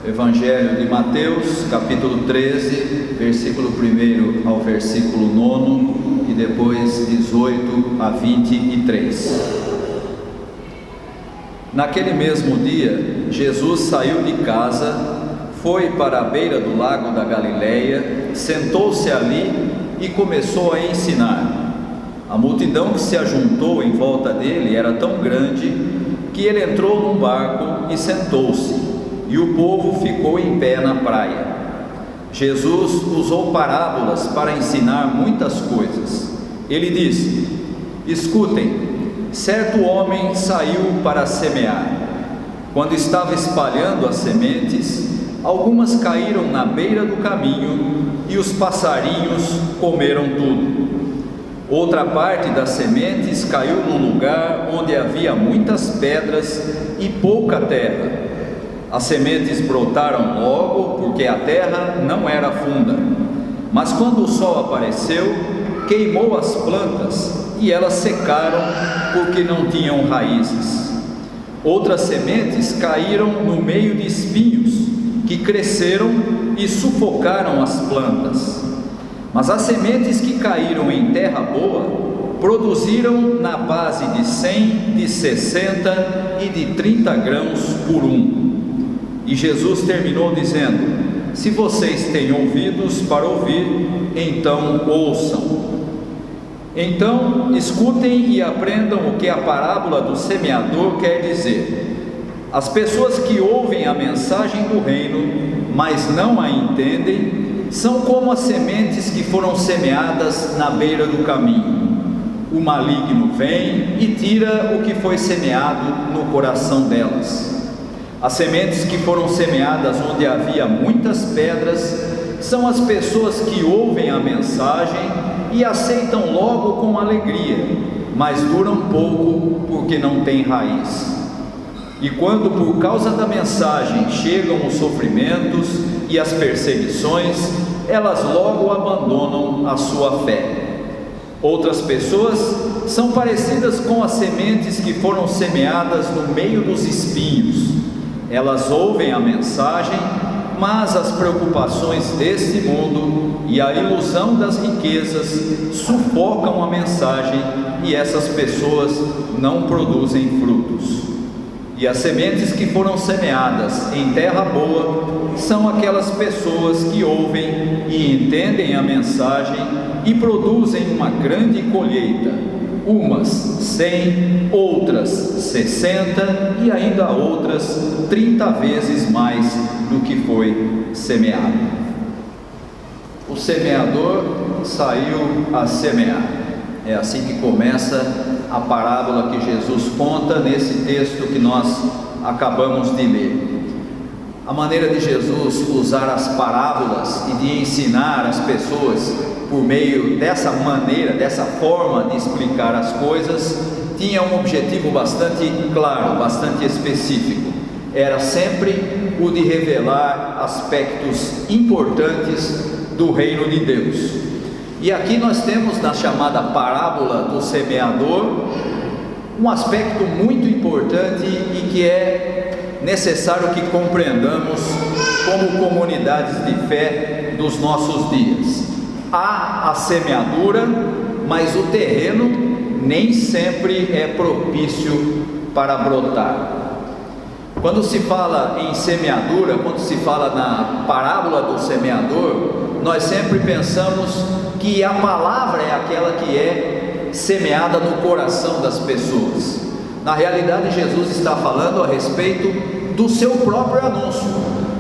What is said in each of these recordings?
Evangelho de Mateus, capítulo 13, versículo 1 ao versículo 9 e depois 18 a 23. Naquele mesmo dia, Jesus saiu de casa, foi para a beira do lago da Galileia, sentou-se ali e começou a ensinar. A multidão que se ajuntou em volta dele era tão grande que ele entrou num barco e sentou-se, e o povo ficou em pé na praia. Jesus usou parábolas para ensinar muitas coisas. Ele disse: escutem, certo homem saiu para semear. Quando estava espalhando as sementes, algumas caíram na beira do caminho e os passarinhos comeram tudo. Outra parte das sementes caiu num lugar onde havia muitas pedras e pouca terra. As sementes brotaram logo, porque a terra não era funda. Mas quando o sol apareceu, queimou as plantas e elas secaram, porque não tinham raízes. Outras sementes caíram no meio de espinhos, que cresceram e sufocaram as plantas. Mas as sementes que caíram em terra boa, produziram na base de 100, de 60 e de 30 grãos por um. E Jesus terminou dizendo: se vocês têm ouvidos para ouvir, então ouçam. Então escutem e aprendam o que a parábola do semeador quer dizer. As pessoas que ouvem a mensagem do reino, mas não a entendem, são como as sementes que foram semeadas na beira do caminho. O maligno vem e tira o que foi semeado no coração delas. As sementes que foram semeadas onde havia muitas pedras são as pessoas que ouvem a mensagem e aceitam logo com alegria, mas duram pouco porque não têm raiz. E quando por causa da mensagem chegam os sofrimentos e as perseguições, elas logo abandonam a sua fé. Outras pessoas são parecidas com as sementes que foram semeadas no meio dos espinhos. Elas ouvem a mensagem, mas as preocupações deste mundo e a ilusão das riquezas sufocam a mensagem e essas pessoas não produzem frutos. E as sementes que foram semeadas em terra boa são aquelas pessoas que ouvem e entendem a mensagem e produzem uma grande colheita, umas 100, outras 60 e ainda outras 30 vezes mais do que foi semeado. O semeador saiu a semear. É assim que começa a parábola que Jesus conta nesse texto que nós acabamos de ler. A maneira de Jesus usar as parábolas e de ensinar as pessoas por meio dessa maneira, dessa forma de explicar as coisas, tinha um objetivo bastante claro, bastante específico. Era sempre o de revelar aspectos importantes do reino de Deus. E aqui nós temos na chamada parábola do semeador um aspecto muito importante e que é necessário que compreendamos como comunidades de fé dos nossos dias. Há a semeadura, mas o terreno nem sempre é propício para brotar. Quando se fala em semeadura, quando se fala na parábola do semeador, nós sempre pensamos que a palavra é aquela que é semeada no coração das pessoas. Na realidade, Jesus está falando a respeito do seu próprio anúncio,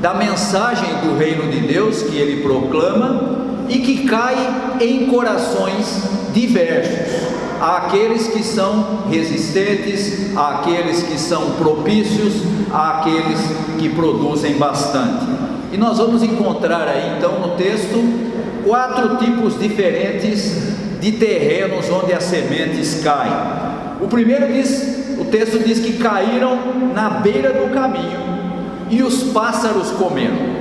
da mensagem do reino de Deus que ele proclama e que cai em corações diversos. Há aqueles que são resistentes, há aqueles que são propícios, há aqueles que produzem bastante. E nós vamos encontrar aí então no texto 4 tipos diferentes de terrenos onde as sementes caem. O primeiro o texto diz que caíram na beira do caminho e os pássaros comeram.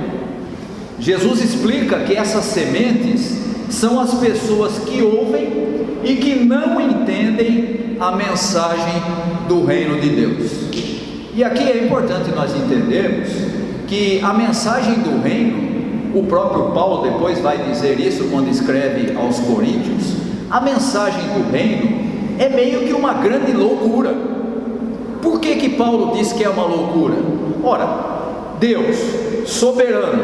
Jesus explica que essas sementes são as pessoas que ouvem e que não entendem a mensagem do reino de Deus. E aqui é importante nós entendermos que a mensagem do reino, o próprio Paulo depois vai dizer isso quando escreve aos Coríntios, a mensagem do reino é meio que uma grande loucura. Por que que Paulo diz que é uma loucura? Ora, Deus, soberano,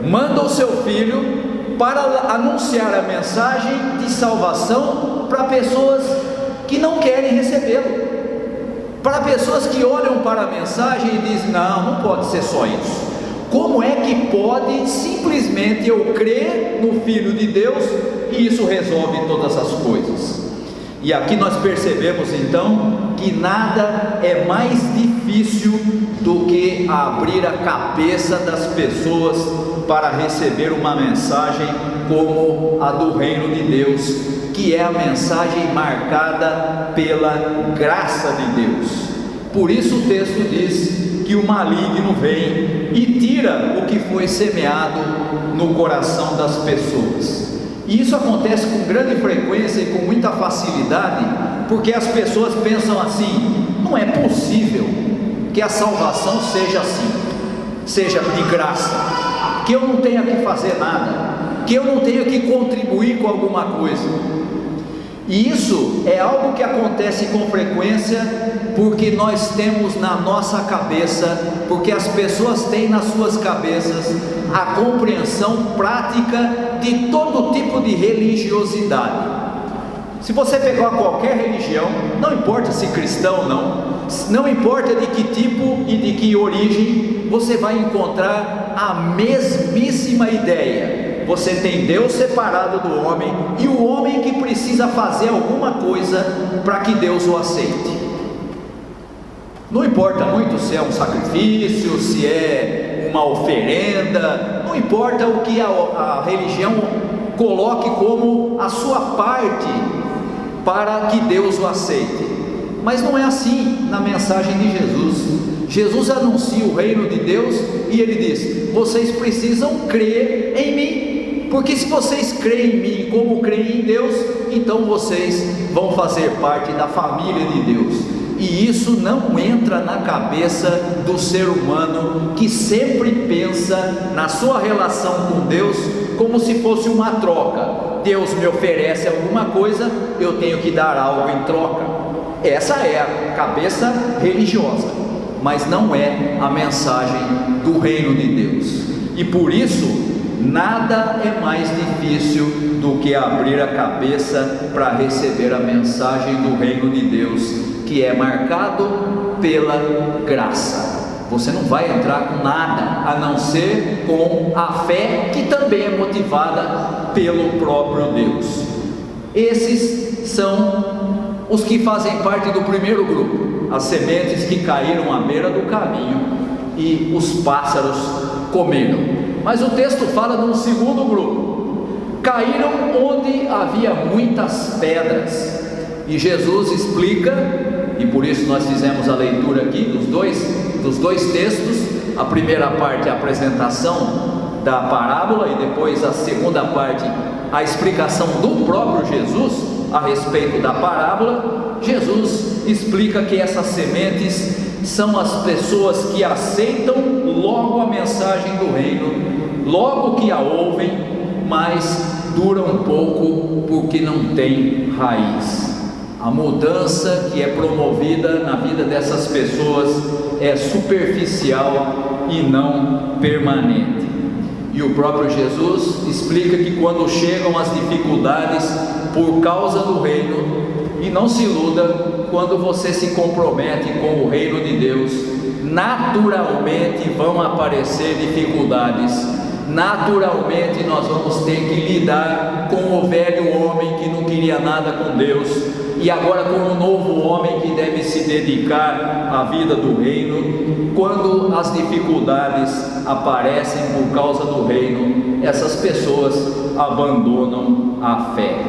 manda o seu Filho para anunciar a mensagem de salvação para pessoas que não querem recebê-lo, para pessoas que olham para a mensagem e dizem: não pode ser só isso. Como é que pode simplesmente eu crer no Filho de Deus e isso resolve todas as coisas? E aqui nós percebemos então que nada é mais difícil do que abrir a cabeça das pessoas para receber uma mensagem como a do reino de Deus, que é a mensagem marcada pela graça de Deus. Por isso o texto diz que o maligno vem e tira o que foi semeado no coração das pessoas. E isso acontece com grande frequência e com muita facilidade, porque as pessoas pensam assim: não é possível que a salvação seja assim, seja de graça, que eu não tenha que fazer nada, que eu não tenha que contribuir com alguma coisa. E isso é algo que acontece com frequência, porque nós temos na nossa cabeça, porque as pessoas têm nas suas cabeças a compreensão prática de todo tipo de religiosidade. Se você pegar qualquer religião, não importa se cristão ou não importa de que tipo e de que origem, você vai encontrar a mesmíssima ideia. Você tem Deus separado do homem e o homem que precisa fazer alguma coisa para que Deus o aceite. Não importa muito se é um sacrifício, se é uma oferenda, não importa o que a religião coloque como a sua parte para que Deus o aceite. Mas não é assim na mensagem de Jesus. Jesus anuncia o reino de Deus e ele diz: vocês precisam crer em mim, porque se vocês creem em mim como creem em Deus, então vocês vão fazer parte da família de Deus. E isso não entra na cabeça do ser humano, que sempre pensa na sua relação com Deus como se fosse uma troca. Deus me oferece alguma coisa, eu tenho que dar algo em troca. Essa é a cabeça religiosa, mas não é a mensagem do reino de Deus. E por isso, nada é mais difícil do que abrir a cabeça para receber a mensagem do reino de Deus, que é marcado pela graça. Você não vai entrar com nada a não ser com a fé, que também é motivada pelo próprio Deus. Esses são os que fazem parte do primeiro grupo, as sementes que caíram à beira do caminho e os pássaros comeram. Mas o texto fala de um segundo grupo: caíram onde havia muitas pedras. E Jesus explica, e por isso nós fizemos a leitura aqui dos dois textos. A primeira parte é a apresentação da parábola, e depois a segunda parte, a explicação do próprio Jesus a respeito da parábola. Jesus explica que essas sementes são as pessoas que aceitam logo a mensagem do reino, logo que a ouvem, mas duram um pouco porque não tem raiz. A mudança que é promovida na vida dessas pessoas é superficial e não permanente. E o próprio Jesus explica que quando chegam as dificuldades por causa do reino, e não se iluda, quando você se compromete com o reino de Deus, naturalmente vão aparecer dificuldades, naturalmente nós vamos ter que lidar com o velho homem que não queria nada com Deus, e agora com um novo homem que deve se dedicar à vida do reino. Quando as dificuldades aparecem por causa do reino, essas pessoas abandonam a fé,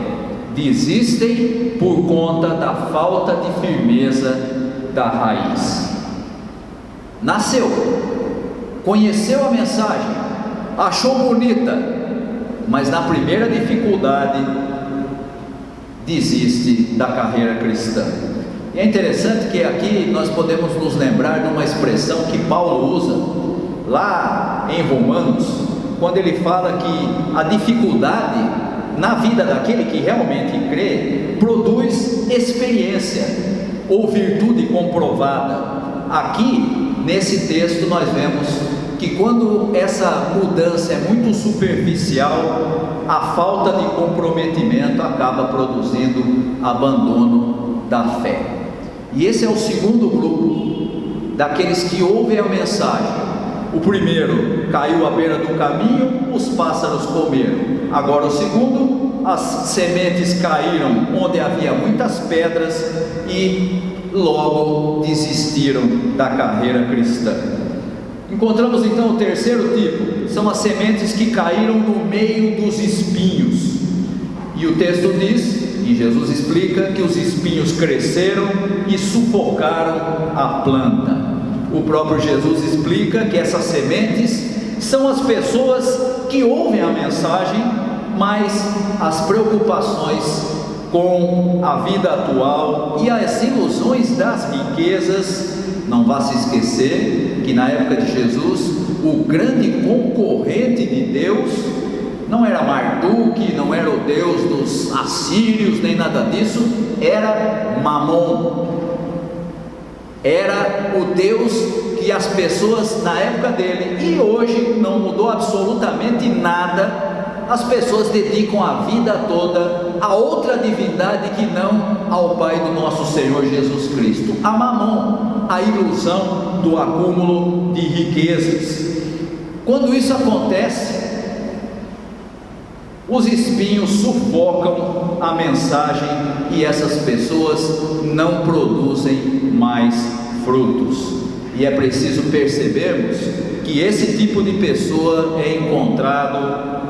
desistem por conta da falta de firmeza da raiz. Nasceu, conheceu a mensagem, achou bonita, mas na primeira dificuldade desiste da carreira cristã. E é interessante que aqui nós podemos nos lembrar de uma expressão que Paulo usa lá em Romanos, quando ele fala que a dificuldade na vida daquele que realmente crê produz experiência ou virtude comprovada. Aqui, nesse texto, nós vemos que quando essa mudança é muito superficial, a falta de comprometimento acaba produzindo abandono da fé. E esse é o segundo grupo daqueles que ouvem a mensagem. O primeiro caiu à beira do caminho, os pássaros comeram. Agora o segundo, as sementes caíram onde havia muitas pedras e logo desistiram da carreira cristã. Encontramos então o terceiro tipo, são as sementes que caíram no meio dos espinhos. E o texto diz, e Jesus explica, que os espinhos cresceram e sufocaram a planta. O próprio Jesus explica que essas sementes são as pessoas que ouvem a mensagem, mas as preocupações com a vida atual e as ilusões das riquezas. Não vá se esquecer que na época de Jesus, o grande concorrente de Deus não era Marduk, não era o Deus dos assírios, nem nada disso, era Mamon. Era o Deus que as pessoas na época dele, e hoje não mudou absolutamente nada, as pessoas dedicam a vida toda a outra divindade que não ao Pai do nosso Senhor Jesus Cristo, a Mamon, a ilusão do acúmulo de riquezas. Quando isso acontece, os espinhos sufocam a mensagem e essas pessoas não produzem mais frutos. E é preciso percebermos que esse tipo de pessoa é encontrado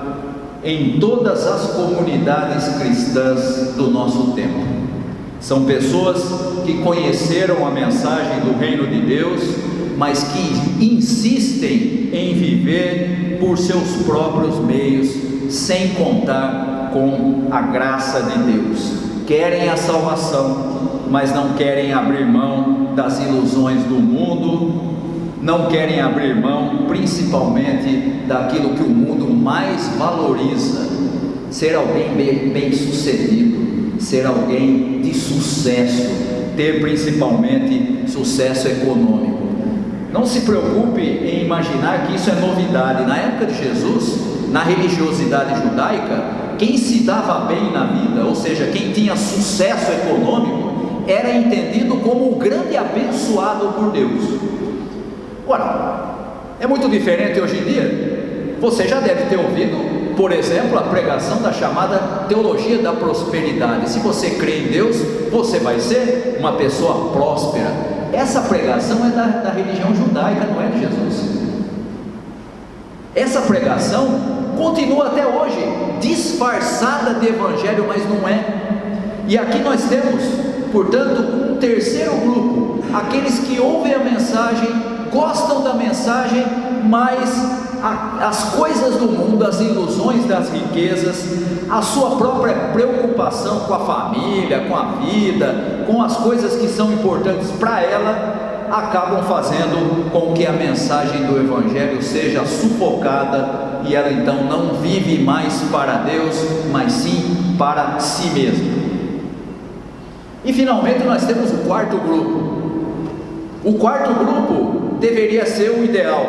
em todas as comunidades cristãs do nosso tempo. São pessoas que conheceram a mensagem do reino de Deus, mas que insistem em viver por seus próprios meios, sem contar com a graça de Deus. Querem a salvação, mas não querem abrir mão das ilusões do mundo, não querem abrir mão principalmente daquilo que o mundo mais valoriza: ser alguém bem sucedido, ser alguém de sucesso, ter principalmente sucesso econômico. Não se preocupe em imaginar que isso é novidade. Na época de Jesus, na religiosidade judaica, quem se dava bem na vida, ou seja, quem tinha sucesso econômico, era entendido como o grande abençoado por Deus. Ora, é muito diferente hoje em dia. Você já deve ter ouvido, por exemplo, a pregação da chamada teologia da prosperidade. Se você crê em Deus, você vai ser uma pessoa próspera. Essa pregação é da religião judaica, não é de Jesus. Essa pregação continua até hoje, disfarçada de evangelho, mas não é. E aqui nós temos, portanto, um terceiro grupo, aqueles que ouvem a mensagem, gostam da mensagem, mas as coisas do mundo, as ilusões das riquezas, a sua própria preocupação com a família, com a vida, com as coisas que são importantes para ela, acabam fazendo com que a mensagem do Evangelho seja sufocada e ela então não vive mais para Deus, mas sim para si mesma. E finalmente nós temos o quarto grupo. O quarto grupo deveria ser o ideal,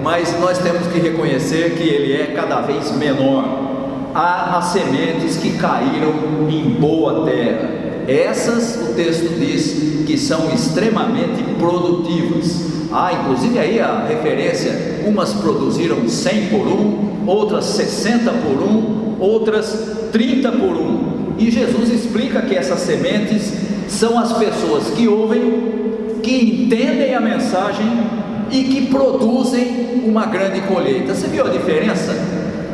mas nós temos que reconhecer que ele é cada vez menor. Há as sementes que caíram em boa terra. Essas, o texto diz que são extremamente produtivas. Inclusive aí a referência, umas produziram 100 por 1, outras 60 por 1, outras 30 por 1. E Jesus explica que essas sementes são as pessoas que ouvem, que entendem a mensagem e que produzem uma grande colheita. Você viu a diferença?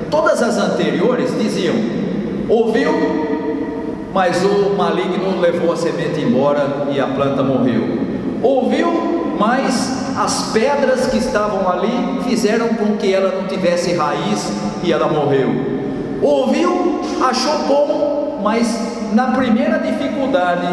Todas as anteriores diziam: ouviu, mas o maligno levou a semente embora e a planta morreu. Ouviu, mas as pedras que estavam ali fizeram com que ela não tivesse raiz e ela morreu. Ouviu, achou bom, mas na primeira dificuldade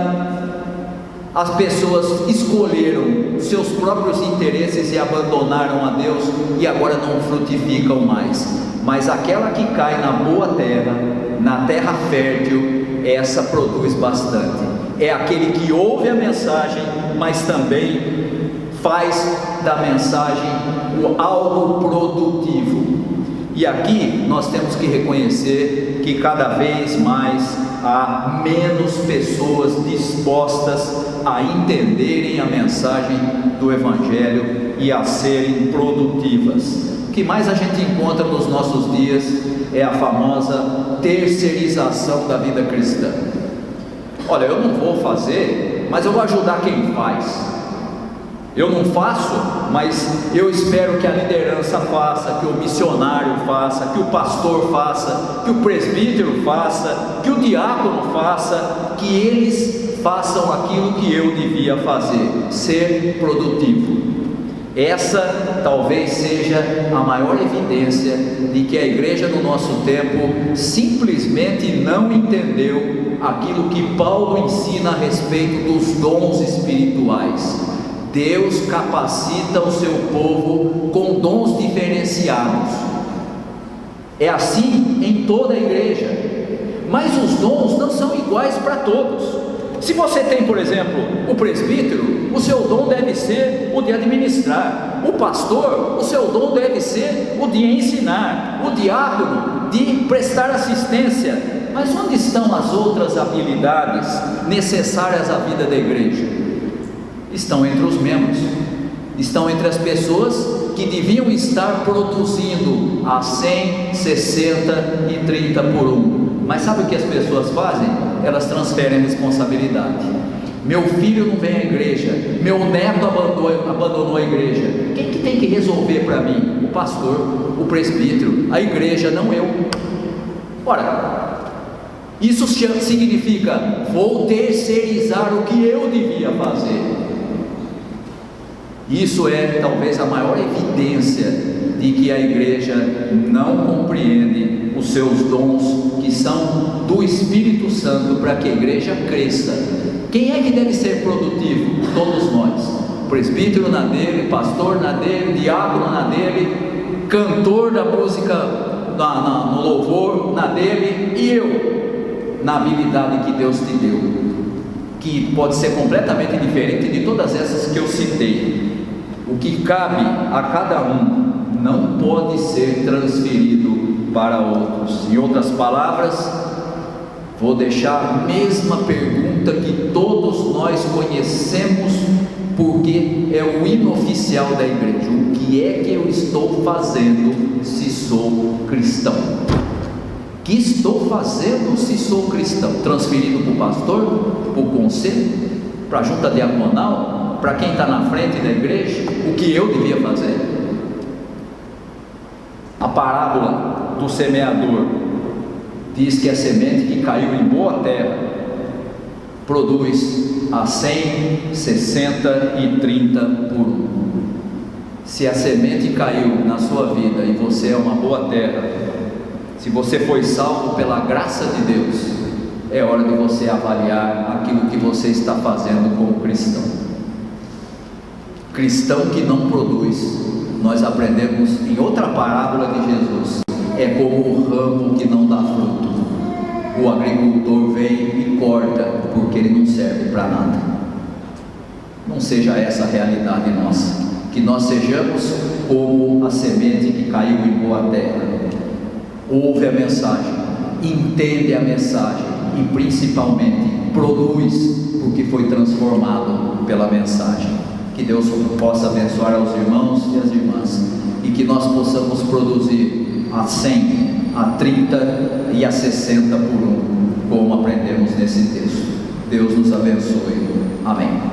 As pessoas escolheram seus próprios interesses e abandonaram a Deus e agora não frutificam mais. Mas aquela que cai na boa terra, na terra fértil, essa produz bastante. É aquele que ouve a mensagem, mas também faz da mensagem algo produtivo. E aqui nós temos que reconhecer que cada vez mais há menos pessoas dispostas a entenderem a mensagem do Evangelho e a serem produtivas. O que mais a gente encontra nos nossos dias é a famosa terceirização da vida cristã. Olha, eu não vou fazer, mas eu vou ajudar quem faz. Eu não faço, mas eu espero que a liderança faça, que o missionário faça, que o pastor faça, que o presbítero faça, que o diácono faça, que eles façam aquilo que eu devia fazer, ser produtivo. Essa talvez seja a maior evidência de que a igreja no nosso tempo simplesmente não entendeu aquilo que Paulo ensina a respeito dos dons espirituais. Deus capacita o seu povo com dons diferenciados. É assim em toda a igreja, mas os dons não são iguais para todos. Se você tem, por exemplo, o presbítero, o seu dom deve ser o de administrar. O pastor, o seu dom deve ser o de ensinar. O diácono, de prestar assistência. Mas onde estão as outras habilidades necessárias à vida da igreja? Estão entre os membros, estão entre as pessoas que deviam estar produzindo a 100, 60 e 30 por 1. Mas sabe o que as pessoas fazem? Elas transferem a responsabilidade. Meu filho não vem à igreja, meu neto abandonou a igreja. Quem que tem que resolver para mim? O pastor, o presbítero, a igreja, não eu. Ora, isso significa, vou terceirizar o que eu devia fazer. Isso é talvez a maior evidência de que a igreja não compreende os seus dons, que são do Espírito Santo, para que a igreja cresça. Quem é que deve ser produtivo? Todos nós. Presbítero na dele, pastor na dele, diácono na dele, cantor da música no louvor na dele, e eu na habilidade que Deus te deu, que pode ser completamente diferente de todas essas que eu citei. O que cabe a cada um não pode ser transferido para outros. Em outras palavras, vou deixar a mesma pergunta que todos nós conhecemos, porque é o hino oficial da igreja: o que é que eu estou fazendo se sou cristão? O que estou fazendo se sou cristão? Transferindo para o pastor, para o conselho, para a junta diaconal, para quem está na frente da igreja, o que eu devia fazer? A parábola do semeador diz que a semente que caiu em boa terra produz a 100, 60 e 30 por 1. Se a semente caiu na sua vida e você é uma boa terra, se você foi salvo pela graça de Deus, é hora de você avaliar aquilo que você está fazendo como cristão. Cristão que não produz, nós aprendemos em outra parábola de Jesus, é como o ramo que não dá fruto. O agricultor vem e corta, porque ele não serve para nada. Não seja essa a realidade nossa, que nós sejamos como a semente que caiu em boa terra, ouve a mensagem, entende a mensagem e principalmente produz, porque foi transformado pela mensagem. Que Deus possa abençoar aos irmãos e às irmãs, e que nós possamos produzir a 100, a 30 e a 60 por 1, como aprendemos nesse texto. Deus nos abençoe. Amém.